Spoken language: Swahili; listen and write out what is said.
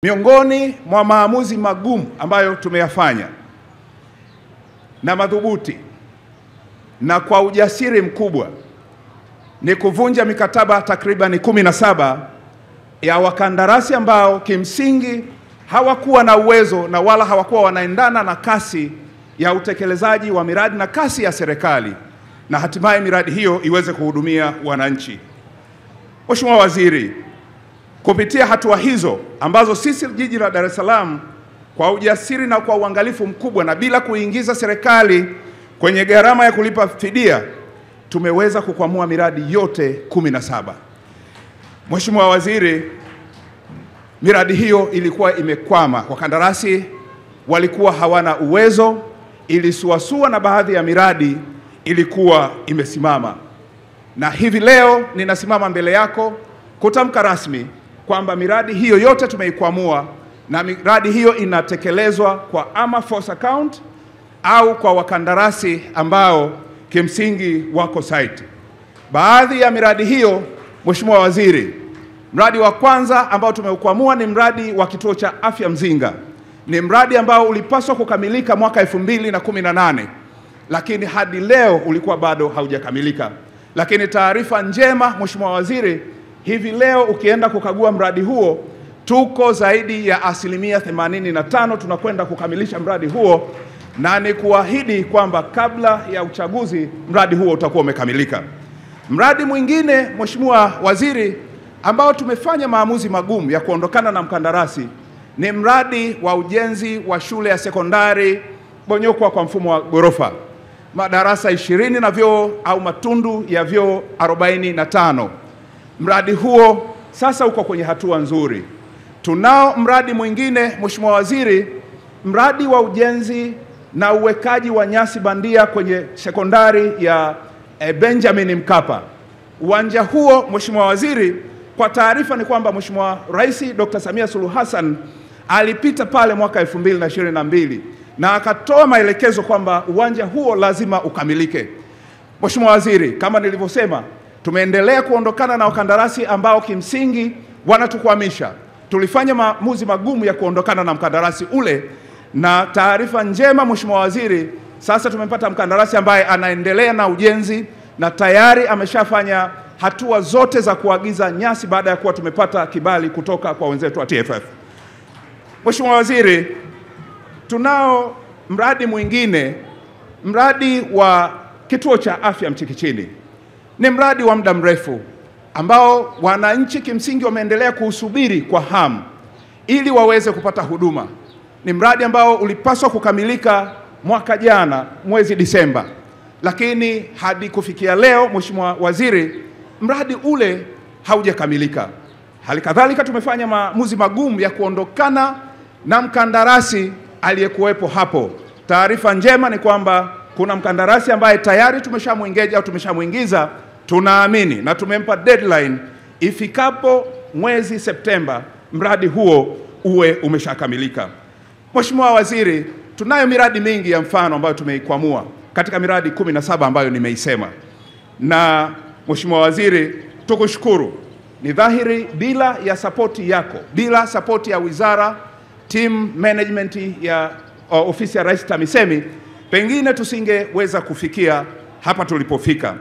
Miongoni mwa maamuzi magumu ambayo tumeyafanya na madhubuti na kwa ujasiri mkubwa ni kuvunja mikataba takriban 17 ya wakandarasi ambao kimsingi hawakuwa na uwezo na wala hawakuwa wanaendana na kasi ya utekelezaji wa miradi na kasi ya serikali, na hatimaye miradi hiyo iweze kuhudumia wananchi. Mheshimiwa Waziri, kupitia hatua hizo ambazo sisi jiji la Dar es Salaam kwa ujasiri na kwa uangalifu mkubwa na bila kuingiza serikali kwenye gharama ya kulipa fidia tumeweza kukwamua miradi yote 17. Mheshimiwa Waziri, miradi hiyo ilikuwa imekwama, wakandarasi walikuwa hawana uwezo, ilisuasua na baadhi ya miradi ilikuwa imesimama. Na hivi leo ninasimama mbele yako kutamka rasmi kwamba miradi hiyo yote tumeikwamua na miradi hiyo inatekelezwa kwa ama force account au kwa wakandarasi ambao kimsingi wako site. Baadhi ya miradi hiyo, Mheshimiwa Waziri, mradi wa kwanza ambao tumeukwamua ni mradi wa kituo cha afya Mzinga. Ni mradi ambao ulipaswa kukamilika mwaka 2018, lakini hadi leo ulikuwa bado haujakamilika. Lakini taarifa njema, Mheshimiwa Waziri, hivi leo ukienda kukagua mradi huo tuko zaidi ya 85% tunakwenda kukamilisha mradi huo, na ni kuahidi kwamba kabla ya uchaguzi mradi huo utakuwa umekamilika. Mradi mwingine, Mheshimiwa Waziri, ambao tumefanya maamuzi magumu ya kuondokana na mkandarasi ni mradi wa ujenzi wa shule ya sekondari Bonyokwa kwa mfumo wa ghorofa, madarasa 20 na vyoo au matundu ya vyoo 45. Mradi huo sasa uko kwenye hatua nzuri. Tunao mradi mwingine, Mheshimiwa Waziri, mradi wa ujenzi na uwekaji wa nyasi bandia kwenye sekondari ya Benjamin Mkapa. Uwanja huo, Mheshimiwa Waziri, kwa taarifa ni kwamba Mheshimiwa Rais Dr. Samia Suluhu Hassan alipita pale mwaka 2022 na akatoa maelekezo kwamba uwanja huo lazima ukamilike. Mheshimiwa Waziri, kama nilivyosema, tumeendelea kuondokana na wakandarasi ambao kimsingi wanatukwamisha. Tulifanya maamuzi magumu ya kuondokana na mkandarasi ule, na taarifa njema, Mheshimiwa Waziri, sasa tumepata mkandarasi ambaye anaendelea na ujenzi na tayari ameshafanya hatua zote za kuagiza nyasi baada ya kuwa tumepata kibali kutoka kwa wenzetu wa TFF. Mheshimiwa Waziri, tunao mradi mwingine, mradi wa kituo cha afya Mchikichini. Ni mradi wa muda mrefu ambao wananchi kimsingi wameendelea kuusubiri kwa hamu ili waweze kupata huduma. Ni mradi ambao ulipaswa kukamilika mwaka jana mwezi Disemba, lakini hadi kufikia leo, Mheshimiwa Waziri, mradi ule haujakamilika. Hali kadhalika tumefanya maamuzi magumu ya kuondokana na mkandarasi aliyekuwepo hapo. Taarifa njema ni kwamba kuna mkandarasi ambaye tayari tumeshamuengage au tumeshamuingiza, tunaamini na tumempa deadline ifikapo mwezi Septemba mradi huo uwe umeshakamilika. Mheshimiwa Waziri, tunayo miradi mingi ya mfano ambayo tumeikwamua katika miradi 17 ambayo nimeisema. Na Mheshimiwa Waziri, tukushukuru. Ni dhahiri bila ya sapoti yako, bila sapoti ya wizara, team management ya ofisi ya Rais TAMISEMI, pengine tusingeweza kufikia hapa tulipofika.